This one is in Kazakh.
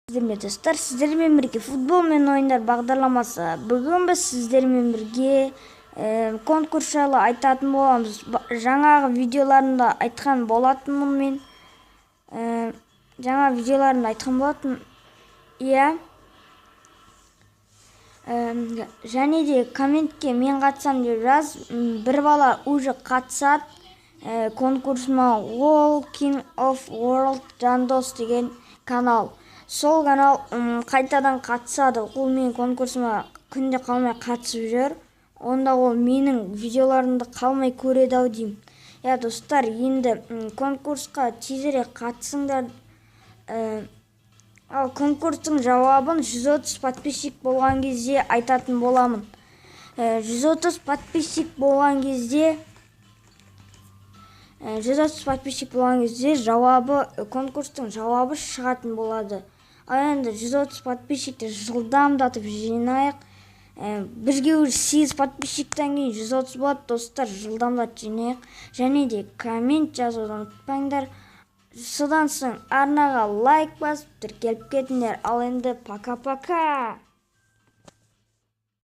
Достар, сіздермен бірге футбол мен ойындар бағдарламасы. Бүгін біз сіздермен бірге конкурс жайлы айтатын боламыз. Жаңағы видеоларында айтқан болатынмын мен. Жаңа видеоларында айтқан болатын. Иә. Және де комментке мен қатысам деп жаз. Бір бала уже қатысады конкурсыма. Ол King of World Жандос деген канал. Сол канал қайтадан қатысады. Ол менің конкурсыма күнде қалмай қатысып жүр. Онда ол менің видеоларымды қалмай көреді-ау деймін. Я достар, енді конкурсқа тезірек қатысыңдар. Ал конкурстың жауабын 130 подписчик болған кезде айтатын боламын. 130 подписчик болған кезде конкурстың жауабы шығатын болады. Ал енді 130 подписчикті жылдамдатып жинайық. Бізге уже 8 подписчиктен кейін 130 болады, достар, жылдамдатып жинайық. Және де коммент жазуды ұмытпаңдар. Содан соң арнаға лайк басып тіркеліп кетіңдер. Ал енді пока-пока.